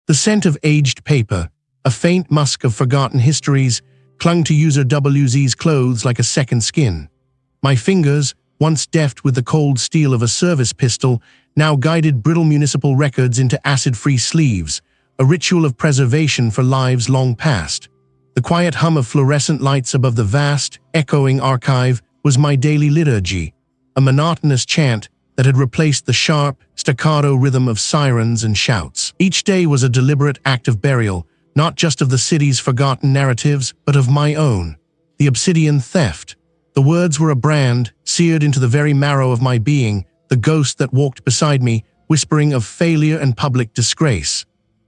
The scent of aged paper, a faint musk of forgotten histories, clung to UserWZ's clothes like a second skin. My fingers, once deft with the cold steel of a service pistol, now guided brittle municipal records into acid-free sleeves, a ritual of preservation for lives long past. The quiet hum of fluorescent lights above the vast, echoing archive was my daily liturgy, a monotonous chant that had replaced the sharp, staccato rhythm of sirens and shouts. Each day was a deliberate act of burial, not just of the city's forgotten narratives, but of my own. The Obsidian theft. The words were a brand, seared into the very marrow of my being, the ghost that walked beside me, whispering of failure and public disgrace.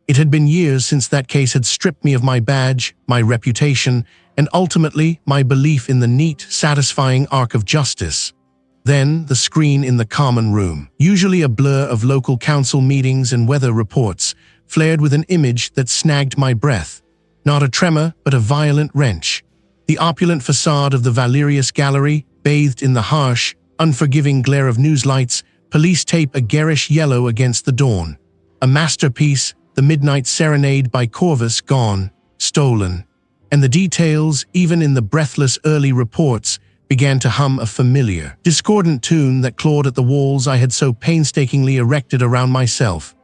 It had been years since that case had stripped me of my badge, my reputation, and ultimately my belief in the neat, satisfying arc of justice. Then, the screen in the common room, usually a blur of local council meetings and weather reports, flared with an image that snagged my breath. Not a tremor, but a violent wrench. The opulent facade of the Valerius Gallery, bathed in the harsh, unforgiving glare of newslights, police tape a garish yellow against the dawn. A masterpiece, the Midnight Serenade by Corvus, gone, stolen. And the details, even in the breathless early reports, began to hum a familiar, discordant tune that clawed at the walls I had so painstakingly erected around myself.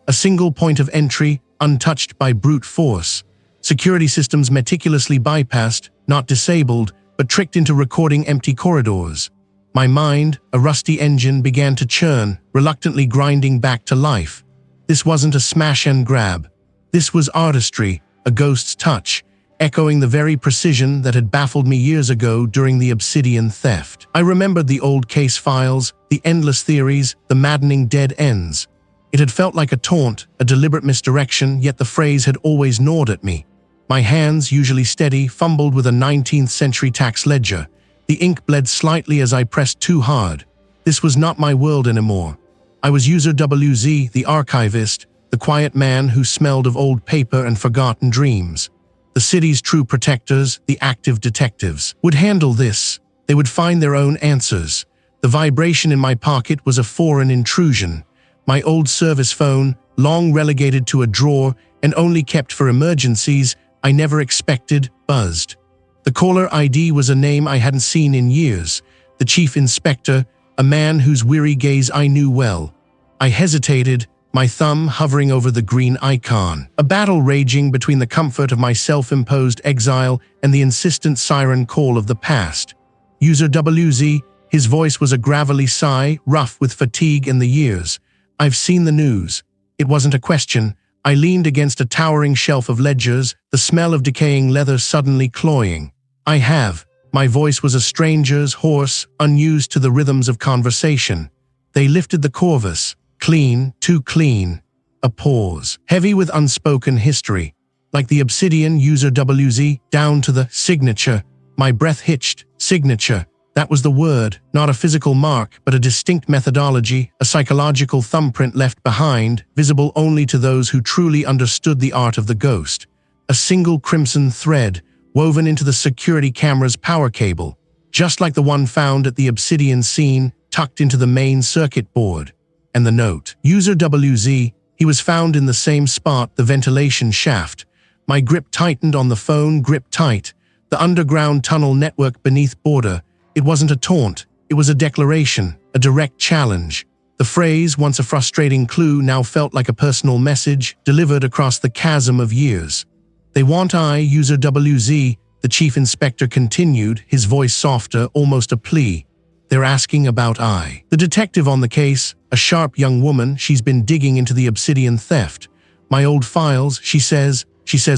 A single point of entry, untouched by brute force. Security systems meticulously bypassed, not disabled, but tricked into recording empty corridors. My mind, a rusty engine, began to churn, reluctantly grinding back to life. This wasn't a smash and grab. This was artistry, a ghost's touch, echoing the very precision that had baffled me years ago during the Obsidian theft. I remembered the old case files, the endless theories, the maddening dead ends. It had felt like a taunt, a deliberate misdirection, yet the phrase had always gnawed at me. My hands, usually steady, fumbled with a 19th-century tax ledger. The ink bled slightly as I pressed too hard. This was not my world anymore. I was UserWZ, the archivist, the quiet man who smelled of old paper and forgotten dreams. The city's true protectors, the active detectives, would handle this. They would find their own answers. The vibration in my pocket was a foreign intrusion. My old service phone, long relegated to a drawer and only kept for emergencies I never expected, buzzed. The caller ID was a name I hadn't seen in years. The chief inspector, a man whose weary gaze I knew well. I hesitated, my thumb hovering over the green icon. A battle raging between the comfort of my self-imposed exile and the insistent siren call of the past. UserWZ, his voice was a gravelly sigh, rough with fatigue and the years. I've seen the news. It wasn't a question. I leaned against a towering shelf of ledgers, the smell of decaying leather suddenly cloying. I have. My voice was a stranger's, hoarse, unused to the rhythms of conversation. They lifted the Corvus. Clean, too clean. A pause, heavy with unspoken history. Like the Obsidian UserWZ, down to the signature. My breath hitched. Signature. That was the word, not a physical mark, but a distinct methodology, a psychological thumbprint left behind, visible only to those who truly understood the art of the ghost. A single crimson thread, woven into the security camera's power cable, just like the one found at the Obsidian scene, tucked into the main circuit board. And the note, UserWZ, he was found in the same spot, the ventilation shaft. My grip tightened on the phone, grip tight. The underground tunnel network beneath border. It wasn't a taunt, it was a declaration, a direct challenge. The phrase, once a frustrating clue, now felt like a personal message, delivered across the chasm of years. They want I, UserWZ, the chief inspector continued, his voice softer, almost a plea. They're asking about I. The detective on the case, a sharp young woman, she's been digging into the Obsidian theft. My old files, she says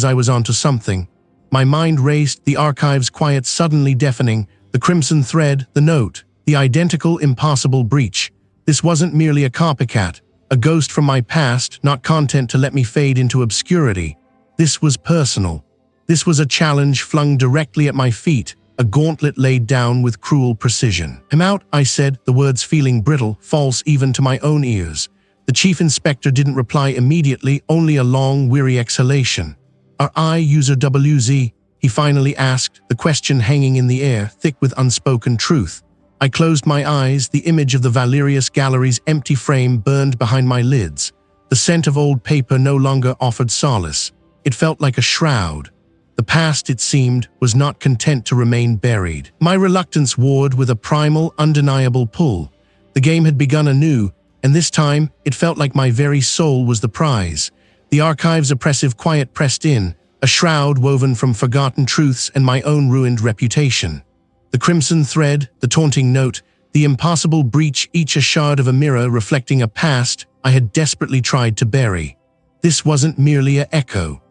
I was onto something. My mind raced, the archive's quiet suddenly deafening, the crimson thread, the note, the identical impossible breach. This wasn't merely a copycat, a ghost from my past, not content to let me fade into obscurity. This was personal. This was a challenge flung directly at my feet, a gauntlet laid down with cruel precision. I'm out, I said, the words feeling brittle, false even to my own ears. The chief inspector didn't reply immediately, only a long, weary exhalation. Are I UserWZ? He finally asked, the question hanging in the air, thick with unspoken truth. I closed my eyes, the image of the Valerius Gallery's empty frame burned behind my lids. The scent of old paper no longer offered solace. It felt like a shroud. The past, it seemed, was not content to remain buried. My reluctance warred with a primal, undeniable pull. The game had begun anew, and this time it felt like my very soul was the prize. The archive's oppressive quiet pressed in, a shroud woven from forgotten truths and my own ruined reputation. The crimson thread, the taunting note, the impossible breach, each a shard of a mirror reflecting a past I had desperately tried to bury. This wasn't merely an echo.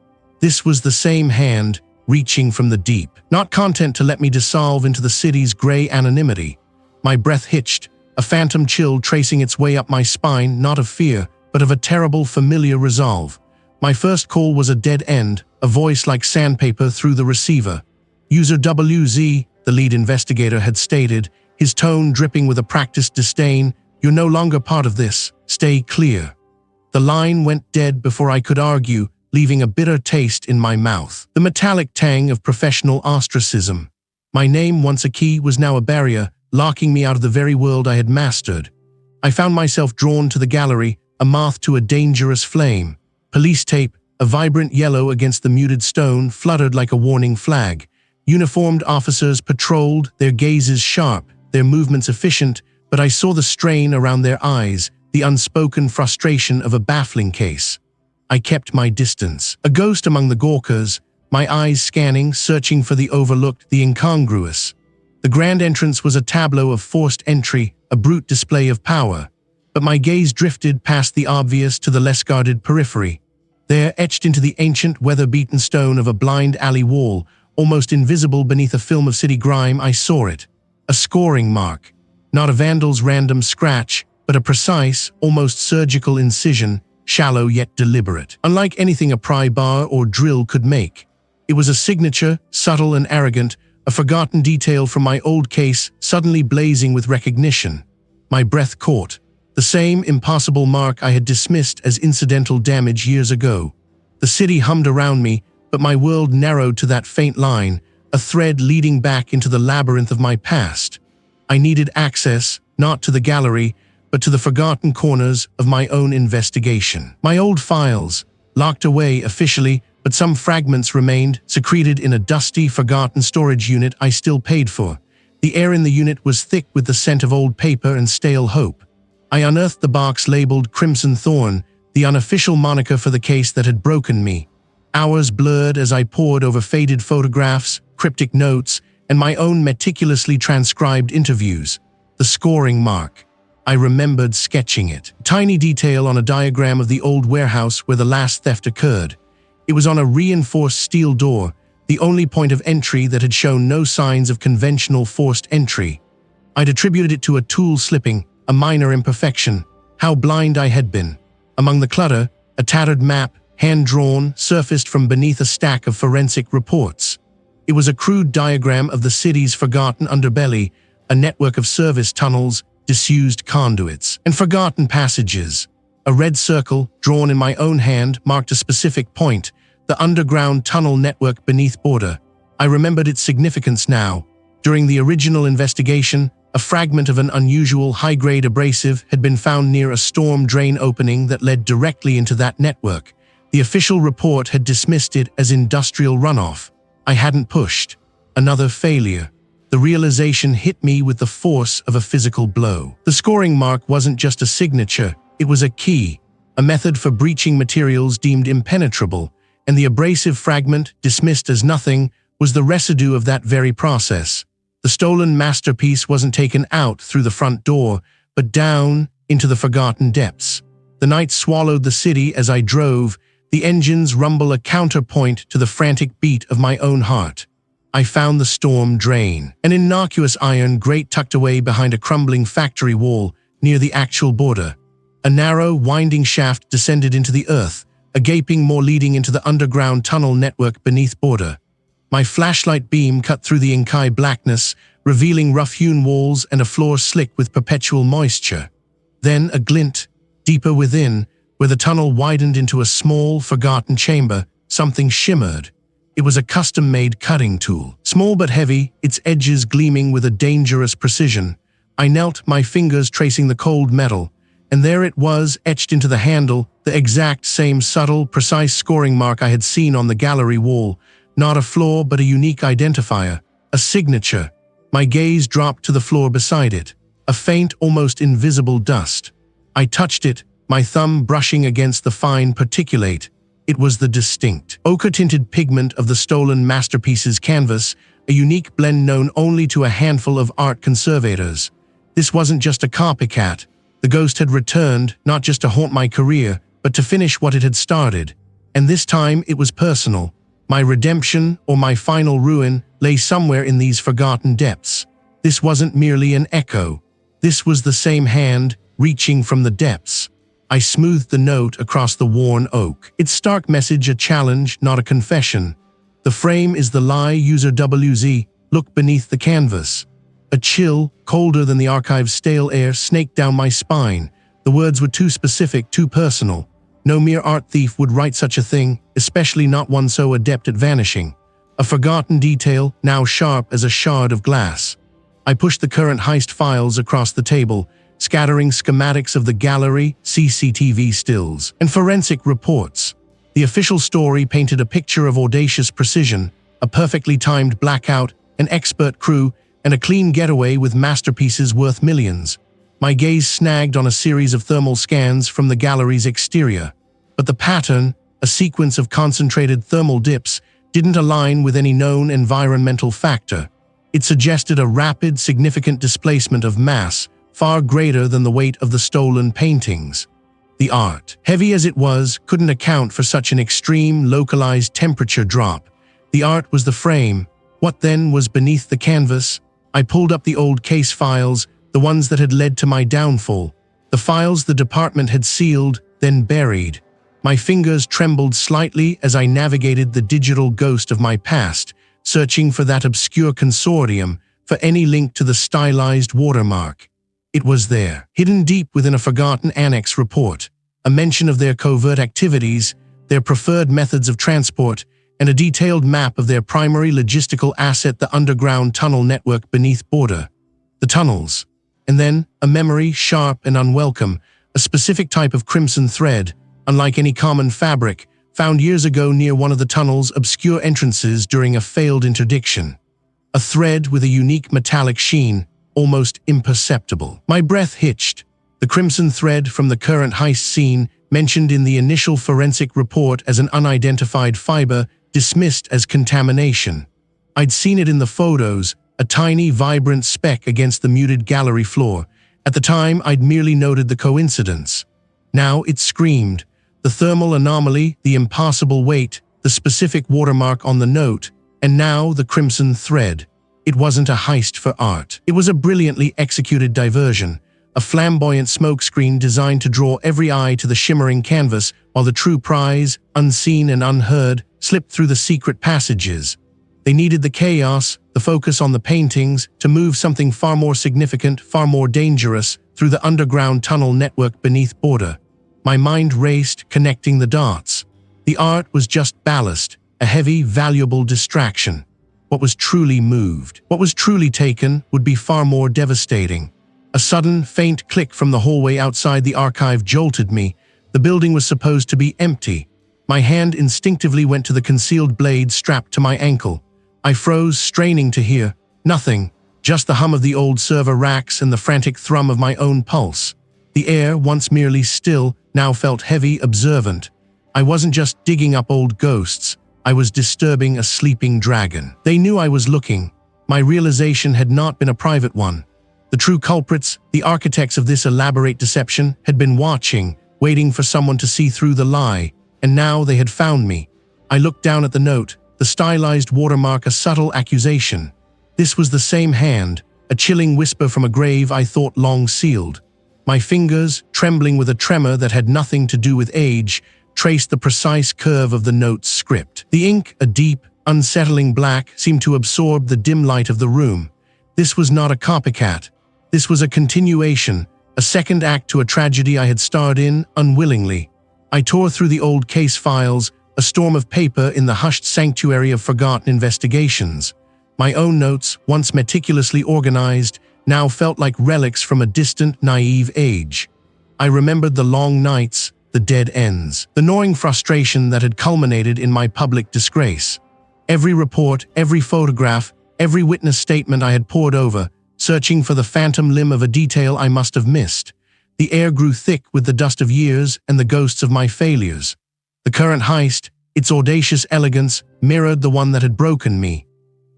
This was the same hand, reaching from the deep, not content to let me dissolve into the city's gray anonymity. My breath hitched, a phantom chill tracing its way up my spine, not of fear, but of a terrible, familiar resolve. My first call was a dead end, a voice like sandpaper through the receiver. UserWZ, the lead investigator, had stated, his tone dripping with a practiced disdain, "You're no longer part of this. Stay clear." The line went dead before I could argue, leaving a bitter taste in my mouth. The metallic tang of professional ostracism. My name, once a key, was now a barrier, locking me out of the very world I had mastered. I found myself drawn to the gallery, a moth to a dangerous flame. Police tape, a vibrant yellow against the muted stone, fluttered like a warning flag. Uniformed officers patrolled, their gazes sharp, their movements efficient, but I saw the strain around their eyes, the unspoken frustration of a baffling case. I kept my distance, a ghost among the Gawkers, my eyes scanning, searching for the overlooked, the incongruous. The grand entrance was a tableau of forced entry, a brute display of power. But my gaze drifted past the obvious to the less guarded periphery. There, etched into the ancient, weather-beaten stone of a blind alley wall, almost invisible beneath a film of city grime, I saw it. A scoring mark. Not a vandal's random scratch, but a precise, almost surgical incision, shallow yet deliberate, unlike anything a pry bar or drill could make. It was a signature, subtle and arrogant, a forgotten detail from my old case, suddenly blazing with recognition. My breath caught. The same impossible mark I had dismissed as incidental damage years ago. The city hummed around me, but my world narrowed to that faint line, a thread leading back into the labyrinth of my past. I needed access, not to the gallery, but to the forgotten corners of my own investigation. My old files, locked away officially, but some fragments remained, secreted in a dusty, forgotten storage unit I still paid for. The air in the unit was thick with the scent of old paper and stale hope. I unearthed the box labeled Crimson Thorn, the unofficial moniker for the case that had broken me. Hours blurred as I pored over faded photographs, cryptic notes, and my own meticulously transcribed interviews. The scoring mark. I remembered sketching it. A tiny detail on a diagram of the old warehouse where the last theft occurred. It was on a reinforced steel door, the only point of entry that had shown no signs of conventional forced entry. I'd attributed it to a tool slipping, a minor imperfection. How blind I had been. Among the clutter, a tattered map, hand-drawn, surfaced from beneath a stack of forensic reports. It was a crude diagram of the city's forgotten underbelly, a network of service tunnels, disused conduits, and forgotten passages. A red circle, drawn in my own hand, marked a specific point, the underground tunnel network beneath border. I remembered its significance now. During the original investigation, a fragment of an unusual high-grade abrasive had been found near a storm drain opening that led directly into that network. The official report had dismissed it as industrial runoff. I hadn't pushed. Another failure. The realization hit me with the force of a physical blow. The scoring mark wasn't just a signature, it was a key, a method for breaching materials deemed impenetrable, and the abrasive fragment, dismissed as nothing, was the residue of that very process. The stolen masterpiece wasn't taken out through the front door, but down into the forgotten depths. The night swallowed the city as I drove, the engine's rumble a counterpoint to the frantic beat of my own heart. I found the storm drain, an innocuous iron grate tucked away behind a crumbling factory wall near the actual border. A narrow, winding shaft descended into the earth, a gaping maw leading into the underground tunnel network beneath border. My flashlight beam cut through the inky blackness, revealing rough-hewn walls and a floor slick with perpetual moisture. Then a glint, deeper within, where the tunnel widened into a small, forgotten chamber, something shimmered. It was a custom-made cutting tool. Small but heavy, its edges gleaming with a dangerous precision. I knelt, my fingers tracing the cold metal, And there it was, etched into the handle, the exact same subtle, precise scoring mark I had seen on the gallery wall. Not a flaw, but a unique identifier. A signature. My gaze dropped to the floor beside it. A faint, almost invisible dust. I touched it, my thumb brushing against the fine particulate. It was the distinct, ochre-tinted pigment of the stolen masterpiece's canvas, a unique blend known only to a handful of art conservators. This wasn't just a copycat. The ghost had returned, not just to haunt my career, but to finish what it had started. And this time it was personal. My redemption, or my final ruin, lay somewhere in these forgotten depths. This wasn't merely an echo. This was the same hand, reaching from the depths. I smoothed the note across the worn oak. Its stark message a challenge, not a confession. The frame is the lie, UserWZ. Look beneath the canvas. A chill, colder than the archive's stale air, snaked down my spine. The words were too specific, too personal. No mere art thief would write such a thing, especially not one so adept at vanishing. A forgotten detail, now sharp as a shard of glass. I pushed the current heist files across the table, scattering schematics of the gallery, CCTV stills, and forensic reports. The official story painted a picture of audacious precision, a perfectly timed blackout, an expert crew, and a clean getaway with masterpieces worth millions. My gaze snagged on a series of thermal scans from the gallery's exterior. But the pattern, a sequence of concentrated thermal dips, didn't align with any known environmental factor. It suggested a rapid, significant displacement of mass, far greater than the weight of the stolen paintings. The art, heavy as it was, couldn't account for such an extreme, localized temperature drop. The art was the frame. What then was beneath the canvas? I pulled up the old case files, the ones that had led to my downfall. The files the department had sealed, then buried. My fingers trembled slightly as I navigated the digital ghost of my past, searching for that obscure consortium, for any link to the stylized watermark. It was there, hidden deep within a forgotten annex report, a mention of their covert activities, their preferred methods of transport, and a detailed map of their primary logistical asset, the underground tunnel network beneath border. The tunnels. And then, a memory, sharp and unwelcome, a specific type of crimson thread, unlike any common fabric, found years ago near one of the tunnel's obscure entrances during a failed interdiction. A thread with a unique metallic sheen, almost imperceptible. My breath hitched. The crimson thread from the current heist scene, mentioned in the initial forensic report as an unidentified fiber, dismissed as contamination. I'd seen it in the photos, a tiny, vibrant speck against the muted gallery floor. At the time, I'd merely noted the coincidence. Now it screamed. The thermal anomaly, the impossible weight, the specific watermark on the note, and now the crimson thread. It wasn't a heist for art. It was a brilliantly executed diversion, a flamboyant smokescreen designed to draw every eye to the shimmering canvas, while the true prize, unseen and unheard, slipped through the secret passages. They needed the chaos, the focus on the paintings, to move something far more significant, far more dangerous, through the underground tunnel network beneath border. My mind raced, connecting the dots. The art was just ballast, a heavy, valuable distraction. What was truly moved, what was truly taken, would be far more devastating. A sudden, faint click from the hallway outside the archive jolted me. The building was supposed to be empty. My hand instinctively went to the concealed blade strapped to my ankle. I froze, straining to hear. Nothing, just the hum of the old server racks and the frantic thrum of my own pulse. The air, once merely still, now felt heavy, observant. I wasn't just digging up old ghosts. I was disturbing a sleeping dragon. They knew I was looking. My realization had not been a private one. The true culprits, the architects of this elaborate deception, had been watching, waiting for someone to see through the lie, and now they had found me. I looked down at the note, the stylized watermark, a subtle accusation. This was the same hand, a chilling whisper from a grave I thought long sealed. My fingers, trembling with a tremor that had nothing to do with age, traced the precise curve of the note's script. The ink, a deep, unsettling black, seemed to absorb the dim light of the room. This was not a copycat. This was a continuation, a second act to a tragedy I had starred in unwillingly. I tore through the old case files, a storm of paper in the hushed sanctuary of forgotten investigations. My own notes, once meticulously organized, now felt like relics from a distant, naive age. I remembered the long nights, the dead ends, the gnawing frustration that had culminated in my public disgrace. Every report, every photograph, every witness statement I had pored over, searching for the phantom limb of a detail I must have missed. The air grew thick with the dust of years and the ghosts of my failures. The current heist, its audacious elegance, mirrored the one that had broken me.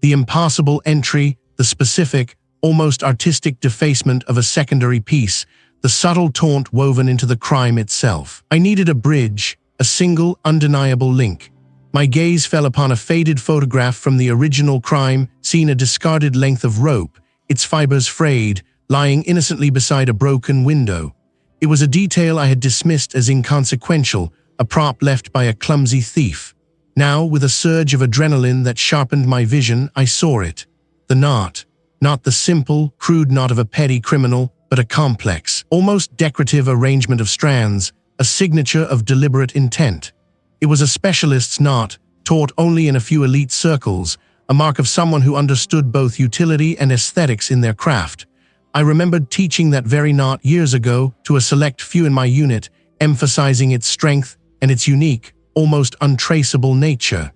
The impassable entry, the specific, almost artistic defacement of a secondary piece, the subtle taunt woven into the crime itself. I needed a bridge, a single, undeniable link. My gaze fell upon a faded photograph from the original crime, seen a discarded length of rope, its fibers frayed, lying innocently beside a broken window. It was a detail I had dismissed as inconsequential, a prop left by a clumsy thief. Now, with a surge of adrenaline that sharpened my vision, I saw it. The knot. Not the simple, crude knot of a petty criminal, but a complex, almost decorative arrangement of strands, a signature of deliberate intent. It was a specialist's knot, taught only in a few elite circles, a mark of someone who understood both utility and aesthetics in their craft. I remembered teaching that very knot years ago to a select few in my unit, emphasizing its strength and its unique, almost untraceable nature.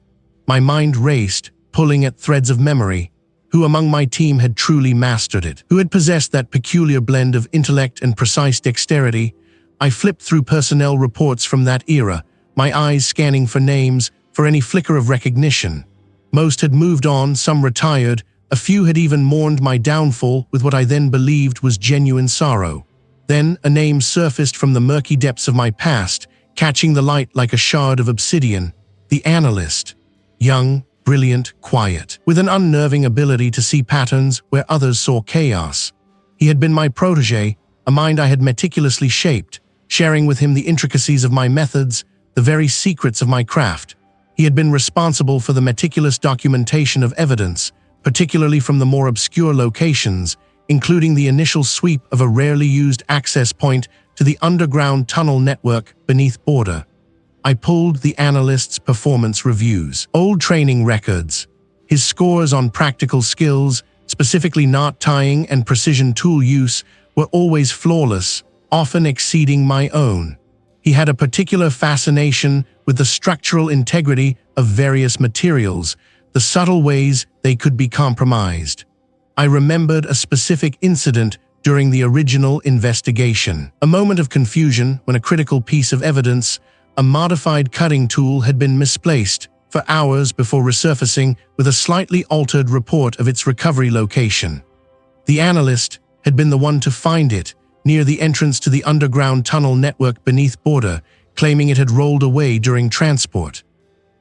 My mind raced, pulling at threads of memory. Who among my team had truly mastered it? Who had possessed that peculiar blend of intellect and precise dexterity? I flipped through personnel reports from that era, my eyes scanning for names, for any flicker of recognition. Most had moved on, some retired, a few had even mourned my downfall with what I then believed was genuine sorrow. Then a name surfaced from the murky depths of my past, catching the light like a shard of obsidian. The analyst. Young, brilliant, quiet, with an unnerving ability to see patterns where others saw chaos. He had been my protege, a mind I had meticulously shaped, sharing with him the intricacies of my methods, the very secrets of my craft. He had been responsible for the meticulous documentation of evidence, particularly from the more obscure locations, including the initial sweep of a rarely used access point to the underground tunnel network beneath Border. I pulled the analyst's performance reviews, old training records. His scores on practical skills, specifically knot tying and precision tool use, were always flawless, often exceeding my own. He had a particular fascination with the structural integrity of various materials, the subtle ways they could be compromised. I remembered a specific incident during the original investigation. A moment of confusion when a critical piece of evidence, a modified cutting tool, had been misplaced for hours before resurfacing with a slightly altered report of its recovery location. The analyst had been the one to find it, near the entrance to the underground tunnel network beneath Border, claiming it had rolled away during transport.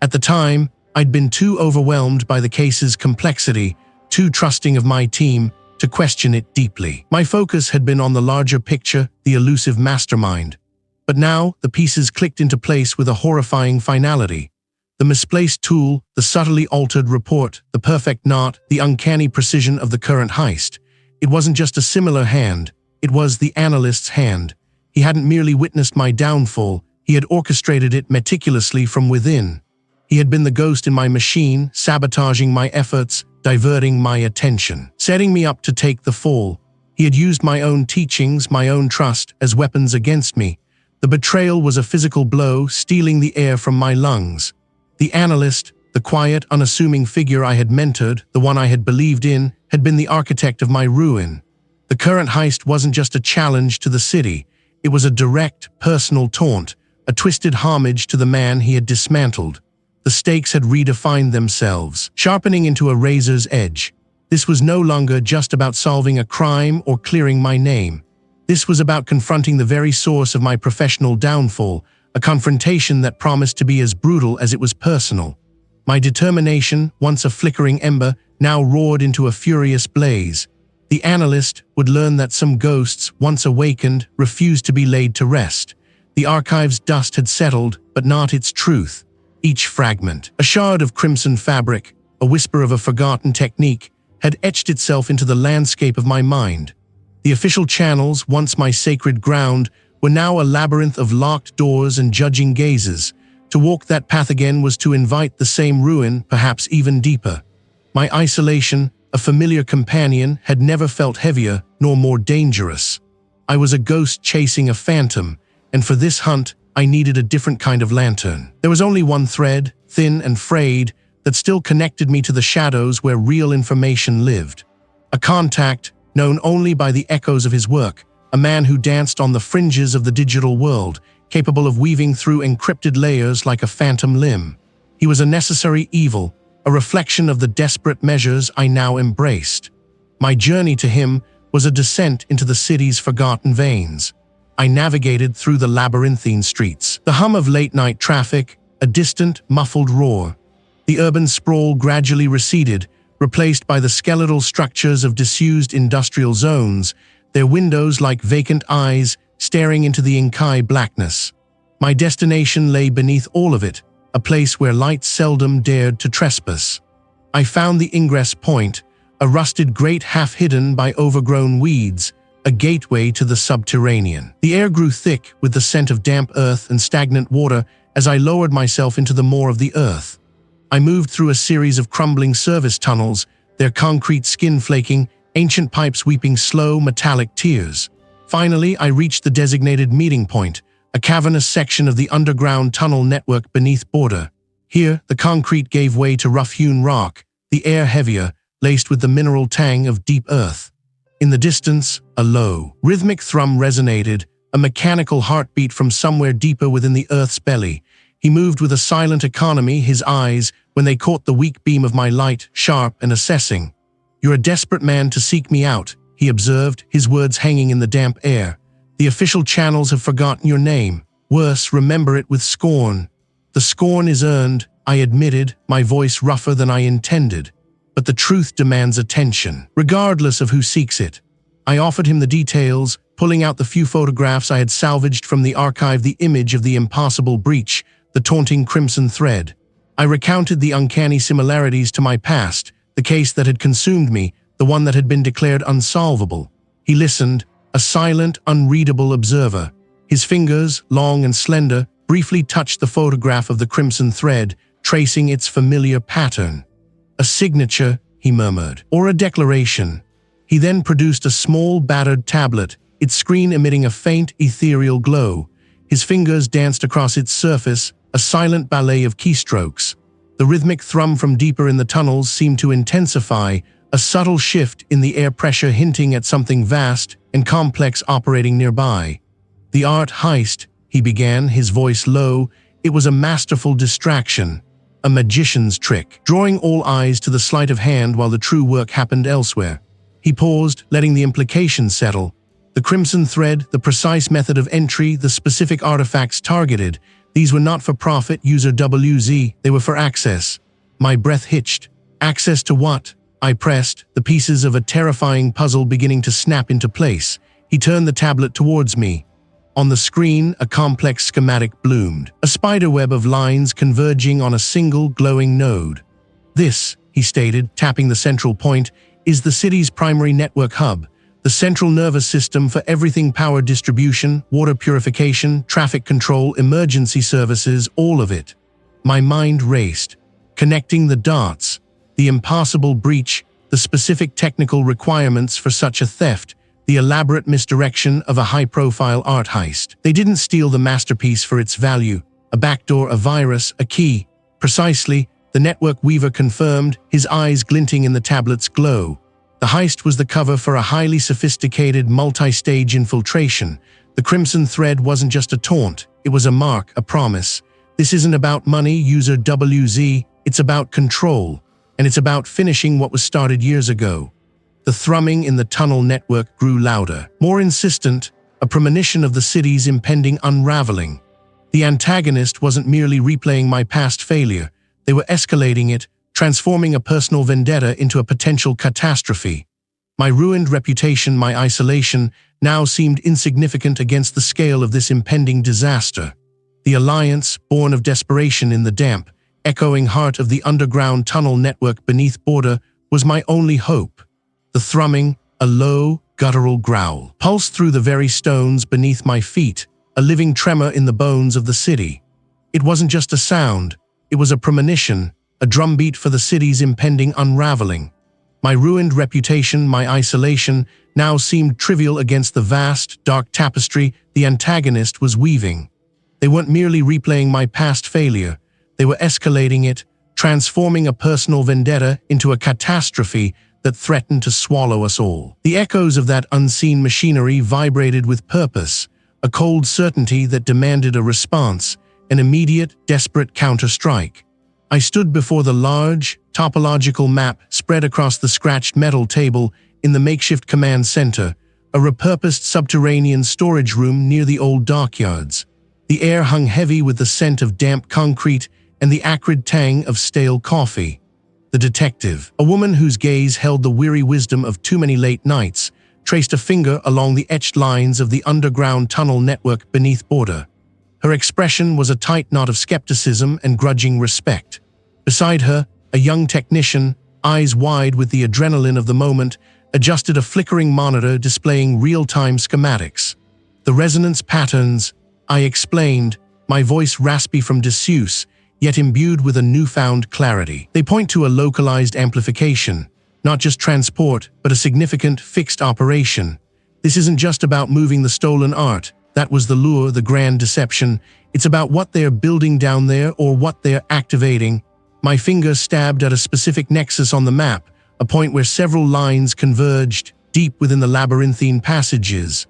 At the time, I'd been too overwhelmed by the case's complexity, too trusting of my team, to question it deeply. My focus had been on the larger picture, the elusive mastermind. But now, the pieces clicked into place with a horrifying finality. The misplaced tool, the subtly altered report, the perfect knot, the uncanny precision of the current heist. It wasn't just a similar hand, it was the analyst's hand. He hadn't merely witnessed my downfall, he had orchestrated it meticulously from within. He had been the ghost in my machine, sabotaging my efforts, diverting my attention, setting me up to take the fall. He had used my own teachings, my own trust, as weapons against me. The betrayal was a physical blow, stealing the air from my lungs. The analyst, the quiet, unassuming figure I had mentored, the one I had believed in, had been the architect of my ruin. The current heist wasn't just a challenge to the city. It was a direct, personal taunt, a twisted homage to the man he had dismantled. The stakes had redefined themselves, sharpening into a razor's edge. This was no longer just about solving a crime or clearing my name. This was about confronting the very source of my professional downfall, a confrontation that promised to be as brutal as it was personal. My determination, once a flickering ember, now roared into a furious blaze. The analyst would learn that some ghosts, once awakened, refused to be laid to rest. The archive's dust had settled, but not its truth. Each fragment, a shard of crimson fabric, a whisper of a forgotten technique, had etched itself into the landscape of my mind. The official channels, once my sacred ground, were now a labyrinth of locked doors and judging gazes. To walk that path again was to invite the same ruin, perhaps even deeper. My isolation, a familiar companion, had never felt heavier nor more dangerous. I was a ghost chasing a phantom, and for this hunt, I needed a different kind of lantern. There was only one thread, thin and frayed, that still connected me to the shadows where real information lived. A contact, known only by the echoes of his work, a man who danced on the fringes of the digital world, capable of weaving through encrypted layers like a phantom limb. He was a necessary evil, a reflection of the desperate measures I now embraced. My journey to him was a descent into the city's forgotten veins. I navigated through the labyrinthine streets, the hum of late-night traffic, a distant, muffled roar. The urban sprawl gradually receded, replaced by the skeletal structures of disused industrial zones, their windows like vacant eyes staring into the inky blackness. My destination lay beneath all of it, a place where light seldom dared to trespass. I found the ingress point, a rusted grate half-hidden by overgrown weeds, a gateway to the subterranean. The air grew thick with the scent of damp earth and stagnant water as I lowered myself into the maw of the earth. I moved through a series of crumbling service tunnels, their concrete skin flaking, ancient pipes weeping slow, metallic tears. Finally, I reached the designated meeting point, a cavernous section of the underground tunnel network beneath border. Here, the concrete gave way to rough-hewn rock, the air heavier, laced with the mineral tang of deep earth. In the distance, a low, rhythmic thrum resonated, a mechanical heartbeat from somewhere deeper within the earth's belly. He moved with a silent economy, his eyes, when they caught the weak beam of my light, sharp and assessing. "You're a desperate man to seek me out," he observed, his words hanging in the damp air. "The official channels have forgotten your name. Worse, remember it with scorn." "The scorn is earned," I admitted, my voice rougher than I intended. "But the truth demands attention, regardless of who seeks it." I offered him the details, pulling out the few photographs I had salvaged from the archive, the image of the impossible breach, the taunting crimson thread. I recounted the uncanny similarities to my past, the case that had consumed me, the one that had been declared unsolvable. He listened, a silent, unreadable observer. His fingers, long and slender, briefly touched the photograph of the crimson thread, tracing its familiar pattern. "A signature," he murmured, "or a declaration." He then produced a small, battered tablet, its screen emitting a faint, ethereal glow. His fingers danced across its surface, a silent ballet of keystrokes. The rhythmic thrum from deeper in the tunnels seemed to intensify, a subtle shift in the air pressure hinting at something vast and complex operating nearby. "The art heist," he began, his voice low. "It was a masterful distraction, a magician's trick, drawing all eyes to the sleight of hand while the true work happened elsewhere." He paused, letting the implications settle. The crimson thread, the precise method of entry, the specific artifacts targeted. These were not for profit, UserWZ, they were for access. My breath hitched. Access to what? I pressed, the pieces of a terrifying puzzle beginning to snap into place. He turned the tablet towards me. On the screen, a complex schematic bloomed, a spiderweb of lines converging on a single glowing node. "This," he stated, tapping the central point, "is the city's primary network hub, the central nervous system for everything: power distribution, water purification, traffic control, emergency services, all of it." My mind raced, connecting the dots, the impossible breach, the specific technical requirements for such a theft, the elaborate misdirection of a high-profile art heist. They didn't steal the masterpiece for its value, a backdoor, a virus, a key. Precisely, the network weaver confirmed, his eyes glinting in the tablet's glow. The heist was the cover for a highly sophisticated, multi-stage infiltration. The crimson thread wasn't just a taunt, it was a mark, a promise. This isn't about money, UserWZ, it's about control, and it's about finishing what was started years ago. The thrumming in the tunnel network grew louder, more insistent, a premonition of the city's impending unraveling. The antagonist wasn't merely replaying my past failure, they were escalating it, transforming a personal vendetta into a potential catastrophe. My ruined reputation, my isolation, now seemed insignificant against the scale of this impending disaster. The alliance, born of desperation in the damp, echoing heart of the underground tunnel network beneath border, was my only hope. The thrumming, a low, guttural growl, pulsed through the very stones beneath my feet, a living tremor in the bones of the city. It wasn't just a sound, it was a premonition, a drumbeat for the city's impending unraveling. My ruined reputation, my isolation, now seemed trivial against the vast, dark tapestry the antagonist was weaving. They weren't merely replaying my past failure, they were escalating it, transforming a personal vendetta into a catastrophe that threatened to swallow us all. The echoes of that unseen machinery vibrated with purpose, a cold certainty that demanded a response, an immediate, desperate counter-strike. I stood before the large, topological map spread across the scratched metal table in the makeshift command center, a repurposed subterranean storage room near the old dockyards. The air hung heavy with the scent of damp concrete and the acrid tang of stale coffee. The detective, a woman whose gaze held the weary wisdom of too many late nights, traced a finger along the etched lines of the underground tunnel network beneath border. Her expression was a tight knot of skepticism and grudging respect. Beside her, a young technician, eyes wide with the adrenaline of the moment, adjusted a flickering monitor displaying real-time schematics. The resonance patterns, I explained, my voice raspy from disuse, yet imbued with a newfound clarity. They point to a localized amplification, not just transport, but a significant fixed operation. This isn't just about moving the stolen art. That was the lure, the grand deception. It's about what they're building down there or what they're activating. My finger stabbed at a specific nexus on the map, a point where several lines converged, deep within the labyrinthine passages.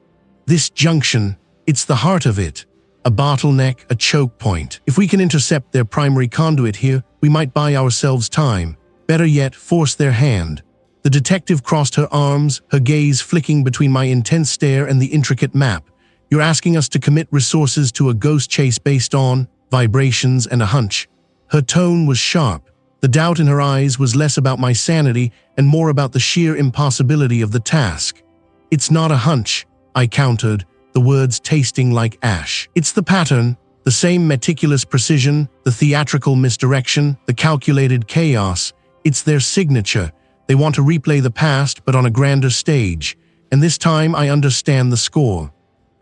This junction, it's the heart of it. A bottleneck, a choke point. If we can intercept their primary conduit here, we might buy ourselves time. Better yet, force their hand. The detective crossed her arms, her gaze flicking between my intense stare and the intricate map. You're asking us to commit resources to a ghost chase based on vibrations and a hunch. Her tone was sharp. The doubt in her eyes was less about my sanity and more about the sheer impossibility of the task. It's not a hunch, I countered, the words tasting like ash. It's the pattern, the same meticulous precision, the theatrical misdirection, the calculated chaos. It's their signature. They want to replay the past, but on a grander stage. And this time I understand the score.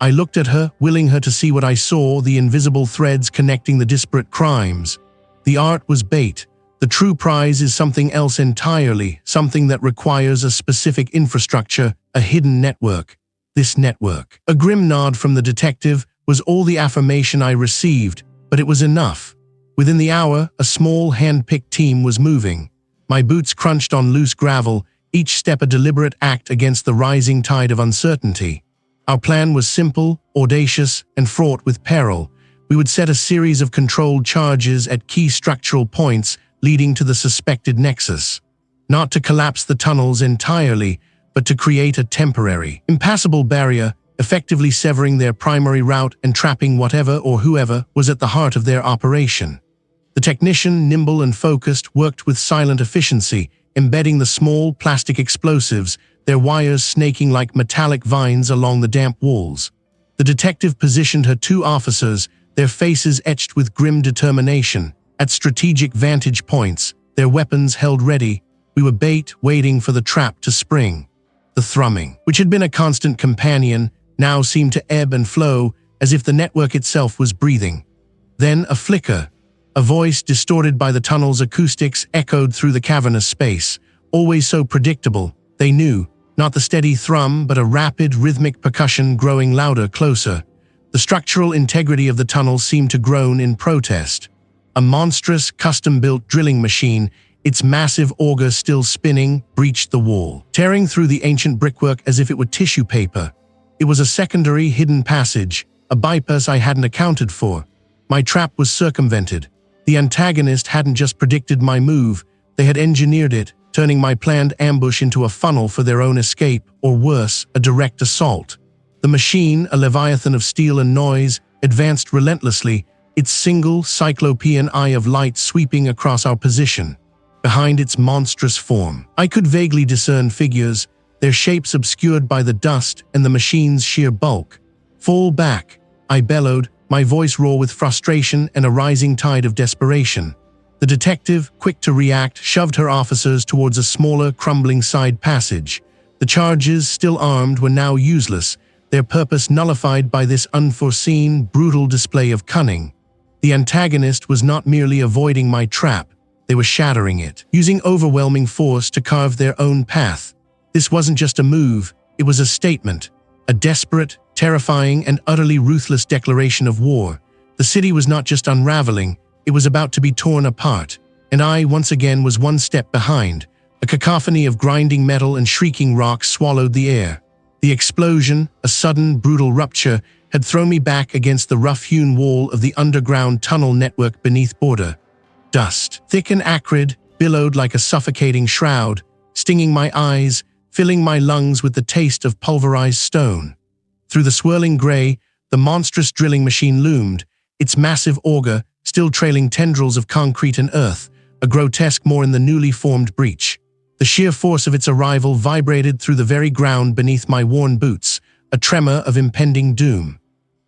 I looked at her, willing her to see what I saw, the invisible threads connecting the disparate crimes. The art was bait. The true prize is something else entirely, something that requires a specific infrastructure, a hidden network. This network. A grim nod from the detective was all the affirmation I received, but it was enough. Within the hour, a small, hand-picked team was moving. My boots crunched on loose gravel, each step a deliberate act against the rising tide of uncertainty. Our plan was simple, audacious, and fraught with peril. We would set a series of controlled charges at key structural points leading to the suspected nexus. Not to collapse the tunnels entirely, but to create a temporary, impassable barrier, effectively severing their primary route and trapping whatever or whoever was at the heart of their operation. The technician, nimble and focused, worked with silent efficiency, embedding the small plastic explosives, their wires snaking like metallic vines along the damp walls. The detective positioned her two officers, their faces etched with grim determination, at strategic vantage points, their weapons held ready. We were bait, waiting for the trap to spring. The thrumming, which had been a constant companion, now seemed to ebb and flow as if the network itself was breathing. Then a flicker. A voice, distorted by the tunnel's acoustics, echoed through the cavernous space. Always so predictable, they knew. Not the steady thrum, but a rapid, rhythmic percussion growing louder, closer. The structural integrity of the tunnel seemed to groan in protest. A monstrous, custom-built drilling machine, its massive auger still spinning, breached the wall, tearing through the ancient brickwork as if it were tissue paper. It was a secondary, hidden passage, a bypass I hadn't accounted for. My trap was circumvented. The antagonist hadn't just predicted my move, they had engineered it, turning my planned ambush into a funnel for their own escape, or worse, a direct assault. The machine, a leviathan of steel and noise, advanced relentlessly, its single, cyclopean eye of light sweeping across our position. Behind its monstrous form, I could vaguely discern figures, their shapes obscured by the dust and the machine's sheer bulk. "Fall back," I bellowed, my voice raw with frustration and a rising tide of desperation. The detective, quick to react, shoved her officers towards a smaller, crumbling side passage. The charges, still armed, were now useless, their purpose nullified by this unforeseen, brutal display of cunning. The antagonist was not merely avoiding my trap, They were shattering it, using overwhelming force to carve their own path. This wasn't just a move, it was a statement, a desperate, terrifying, and utterly ruthless declaration of war. The city was not just unraveling, it was about to be torn apart, and I, once again, was one step behind. A cacophony of grinding metal and shrieking rocks swallowed the air. The explosion, a sudden, brutal rupture, had thrown me back against the rough-hewn wall of the underground tunnel network beneath border. Dust, thick and acrid, billowed like a suffocating shroud, stinging my eyes, filling my lungs with the taste of pulverized stone. Through the swirling gray, the monstrous drilling machine loomed, its massive auger still trailing tendrils of concrete and earth, a grotesque more in the newly formed breach. The sheer force of its arrival vibrated through the very ground beneath my worn boots, a tremor of impending doom.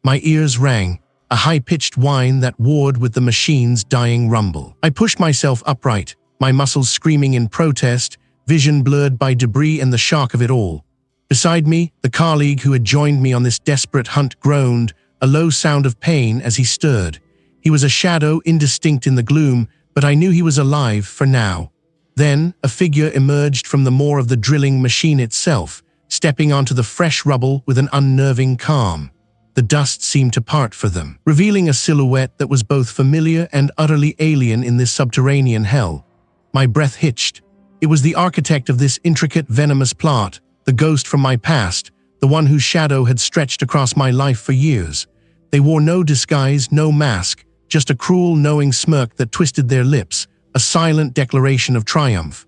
My ears rang, a high-pitched whine that warred with the machine's dying rumble. I pushed myself upright, my muscles screaming in protest, vision blurred by debris and the shock of it all. Beside me, the colleague who had joined me on this desperate hunt groaned, a low sound of pain as he stirred. He was a shadow, indistinct in the gloom, but I knew he was alive for now. Then, a figure emerged from the maw of the drilling machine itself, stepping onto the fresh rubble with an unnerving calm. The dust seemed to part for them, revealing a silhouette that was both familiar and utterly alien in this subterranean hell. My breath hitched. It was the architect of this intricate, venomous plot, the ghost from my past, the one whose shadow had stretched across my life for years. They wore no disguise, no mask, just a cruel, knowing smirk that twisted their lips, a silent declaration of triumph.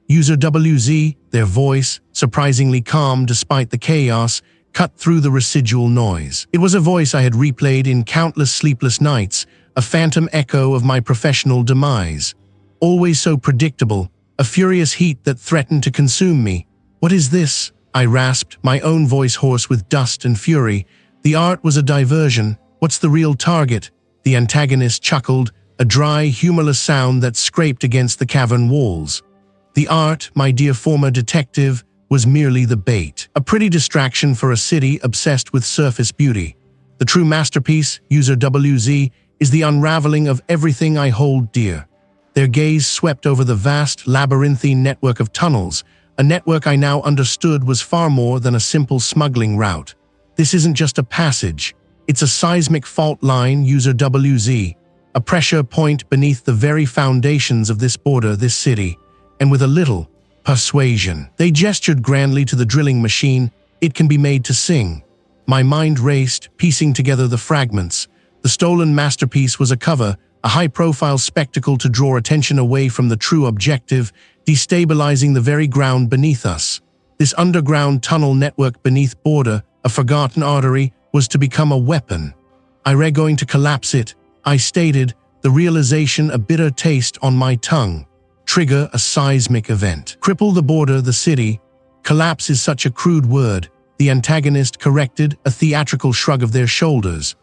UserWZ, their voice, surprisingly calm despite the chaos, cut through the residual noise. It was a voice I had replayed in countless sleepless nights, a phantom echo of my professional demise. Always so predictable, a furious heat that threatened to consume me. "What is this?" I rasped, my own voice hoarse with dust and fury. "The art was a diversion. What's the real target?" The antagonist chuckled, a dry, humorless sound that scraped against the cavern walls. "The art, my dear former detective, was merely the bait, a pretty distraction for a city obsessed with surface beauty. The true masterpiece, UserWZ, is the unraveling of everything I hold dear." Their gaze swept over the vast, labyrinthine network of tunnels, a network I now understood was far more than a simple smuggling route. This isn't just a passage, it's a seismic fault line, UserWZ, a pressure point beneath the very foundations of this border, this city, and with a little persuasion. They gestured grandly to the drilling machine. "It can be made to sing." My mind raced, piecing together the fragments. The stolen masterpiece was a cover, a high-profile spectacle to draw attention away from the true objective, destabilizing the very ground beneath us. This underground tunnel network beneath border, a forgotten artery, was to become a weapon. "I were going to collapse it," I stated, the realization a bitter taste on my tongue. "Trigger a seismic event. Cripple the border, the city." "Collapse is such a crude word," the antagonist corrected, a theatrical shrug of their shoulders.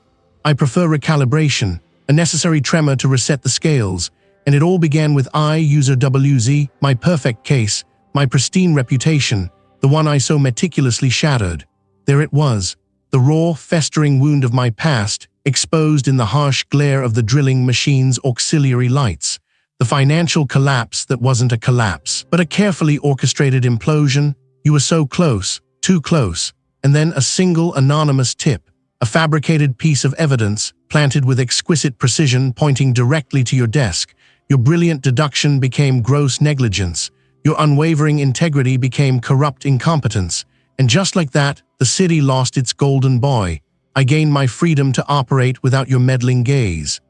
"I prefer recalibration, a necessary tremor to reset the scales, and it all began with UserWZ, my perfect case, my pristine reputation, the one I so meticulously shattered. There it was, the raw, festering wound of my past, exposed in the harsh glare of the drilling machine's auxiliary lights. The financial collapse that wasn't a collapse, but a carefully orchestrated implosion. You were so close, too close, and then a single anonymous tip, a fabricated piece of evidence, planted with exquisite precision pointing directly to your desk. Your brilliant deduction became gross negligence. Your unwavering integrity became corrupt incompetence. And just like that, the city lost its golden boy. I gained my freedom to operate without your meddling gaze.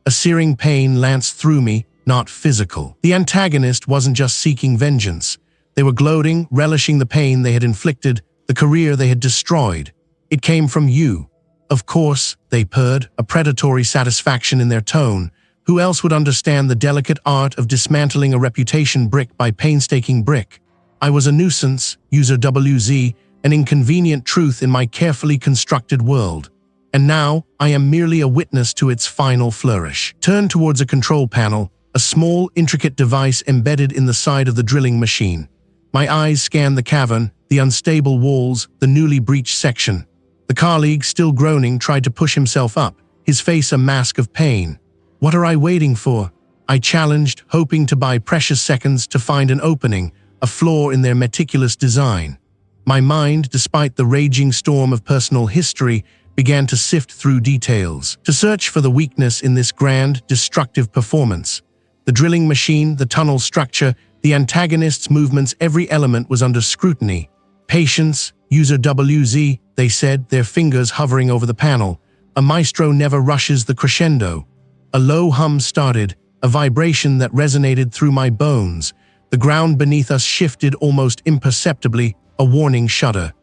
A searing pain lanced through me, not physical. The antagonist wasn't just seeking vengeance. They were gloating, relishing the pain they had inflicted, the career they had destroyed. "It came from you." "Of course," they purred, a predatory satisfaction in their tone. Who else would understand the delicate art of dismantling a reputation brick by painstaking brick? I was a nuisance, UserWZ, an inconvenient truth in my carefully constructed world. And now, I am merely a witness to its final flourish. Turned towards a control panel, a small, intricate device embedded in the side of the drilling machine. My eyes scanned the cavern, the unstable walls, the newly breached section. The colleague, still groaning, tried to push himself up, his face a mask of pain. "What are I waiting for?" I challenged, hoping to buy precious seconds to find an opening, a flaw in their meticulous design. My mind, despite the raging storm of personal history, began to sift through details, to search for the weakness in this grand, destructive performance. The drilling machine, the tunnel structure, the antagonist's movements, every element was under scrutiny. Patience, UserWZ, they said, their fingers hovering over the panel. A maestro never rushes the crescendo. A low hum started, a vibration that resonated through my bones. The ground beneath us shifted almost imperceptibly, a warning shudder.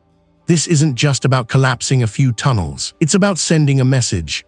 This isn't just about collapsing a few tunnels. It's about sending a message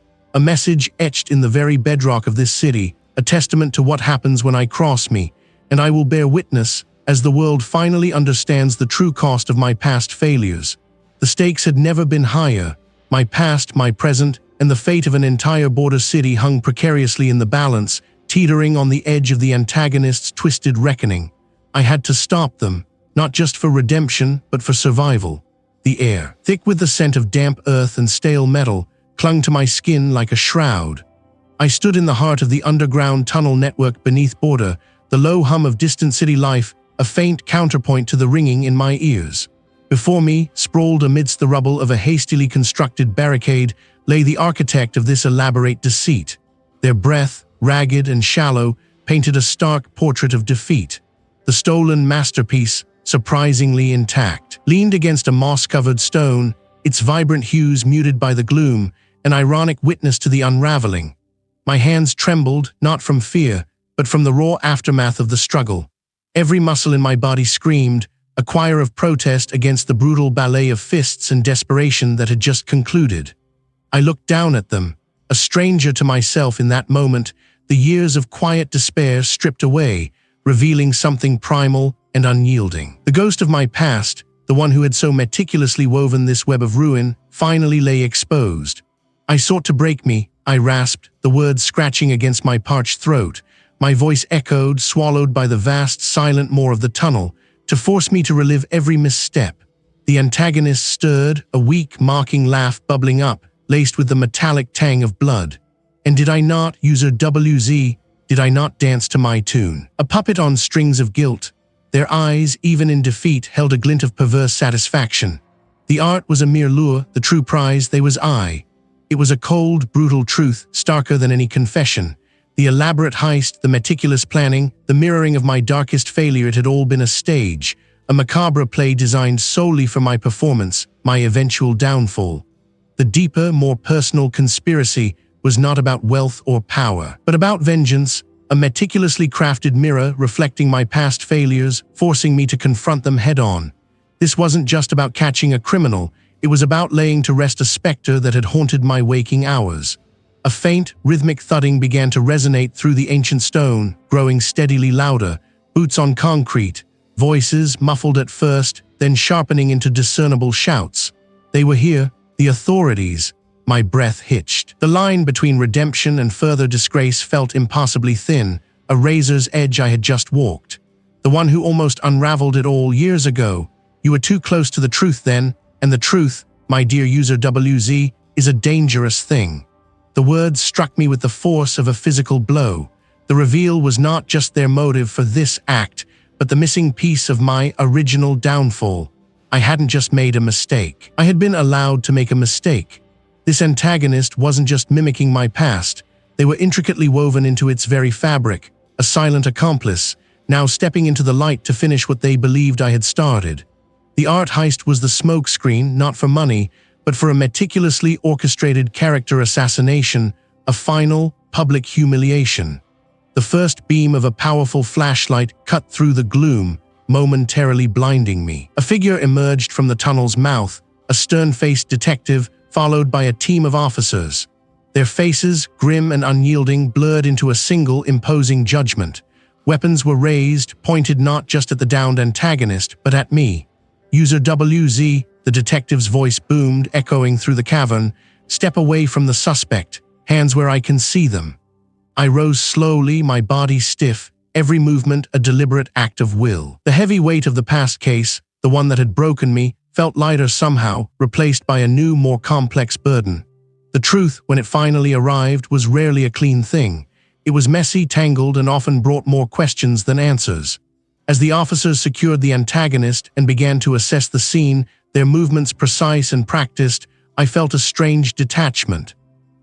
etched in the very bedrock of this city, a testament to what happens when I cross me, and I will bear witness as the world finally understands the true cost of my past failures. The stakes had never been higher. My past, my present, and the fate of an entire border city hung precariously in the balance, teetering on the edge of the antagonist's twisted reckoning. I had to stop them, not just for redemption, but for survival. The air, thick with the scent of damp earth and stale metal, clung to my skin like a shroud. I stood in the heart of the underground tunnel network beneath border, the low hum of distant city life, a faint counterpoint to the ringing in my ears. Before me, sprawled amidst the rubble of a hastily constructed barricade, lay the architect of this elaborate deceit. Their breath, ragged and shallow, painted a stark portrait of defeat. The stolen masterpiece, surprisingly intact, leaned against a moss-covered stone, its vibrant hues muted by the gloom, an ironic witness to the unraveling. My hands trembled, not from fear, but from the raw aftermath of the struggle. Every muscle in my body screamed, a choir of protest against the brutal ballet of fists and desperation that had just concluded. I looked down at them, a stranger to myself in that moment, the years of quiet despair stripped away, revealing something primal and unyielding. The ghost of my past, the one who had so meticulously woven this web of ruin, finally lay exposed. I sought to break me, I rasped, the words scratching against my parched throat. My voice echoed, swallowed by the vast, silent maw of the tunnel, to force me to relive every misstep. The antagonist stirred, a weak, mocking laugh bubbling up, laced with the metallic tang of blood. And did I not, UserWZ, did I not dance to my tune? A puppet on strings of guilt. Their eyes, even in defeat, held a glint of perverse satisfaction. The art was a mere lure, the true prize, they was I. It was a cold, brutal truth, starker than any confession. The elaborate heist, the meticulous planning, the mirroring of my darkest failure, it had all been a stage, a macabre play designed solely for my performance, my eventual downfall. The deeper, more personal conspiracy was not about wealth or power, but about vengeance, a meticulously crafted mirror reflecting my past failures, forcing me to confront them head-on. This wasn't just about catching a criminal, it was about laying to rest a specter that had haunted my waking hours. A faint, rhythmic thudding began to resonate through the ancient stone, growing steadily louder, boots on concrete, voices muffled at first, then sharpening into discernible shouts. They were here, the authorities. My breath hitched. The line between redemption and further disgrace felt impossibly thin, a razor's edge I had just walked. The one who almost unraveled it all years ago. You were too close to the truth then, and the truth, my dear UserWZ, is a dangerous thing. The words struck me with the force of a physical blow. The reveal was not just their motive for this act, but the missing piece of my original downfall. I hadn't just made a mistake. I had been allowed to make a mistake. This antagonist wasn't just mimicking my past. They were intricately woven into its very fabric, a silent accomplice, now stepping into the light to finish what they believed I had started. The art heist was the smokescreen, not for money, but for a meticulously orchestrated character assassination, a final, public humiliation. The first beam of a powerful flashlight cut through the gloom, momentarily blinding me. A figure emerged from the tunnel's mouth, a stern-faced detective, followed by a team of officers. Their faces, grim and unyielding, blurred into a single imposing judgment. Weapons were raised, pointed not just at the downed antagonist, but at me. UserWZ, the detective's voice boomed, echoing through the cavern. Step away from the suspect, hands where I can see them. I rose slowly, my body stiff, every movement a deliberate act of will. The heavy weight of the past case, the one that had broken me, felt lighter somehow, replaced by a new, more complex burden. The truth, when it finally arrived, was rarely a clean thing. It was messy, tangled, and often brought more questions than answers. As the officers secured the antagonist and began to assess the scene, their movements precise and practiced, I felt a strange detachment.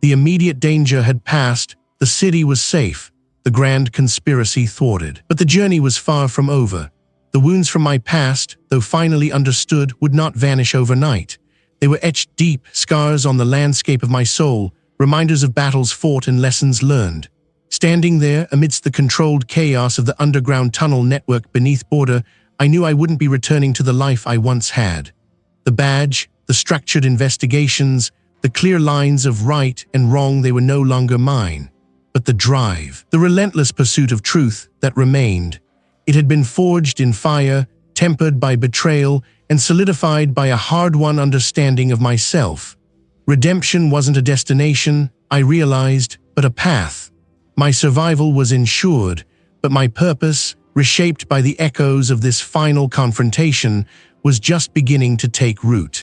The immediate danger had passed, the city was safe, the grand conspiracy thwarted. But the journey was far from over. The wounds from my past, though finally understood, would not vanish overnight. They were etched deep, scars on the landscape of my soul, reminders of battles fought and lessons learned. Standing there, amidst the controlled chaos of the underground tunnel network beneath border, I knew I wouldn't be returning to the life I once had. The badge, the structured investigations, the clear lines of right and wrong, they were no longer mine. But the drive, the relentless pursuit of truth that remained. It had been forged in fire, tempered by betrayal, and solidified by a hard-won understanding of myself. Redemption wasn't a destination, I realized, but a path. My survival was ensured, but my purpose, reshaped by the echoes of this final confrontation, was just beginning to take root.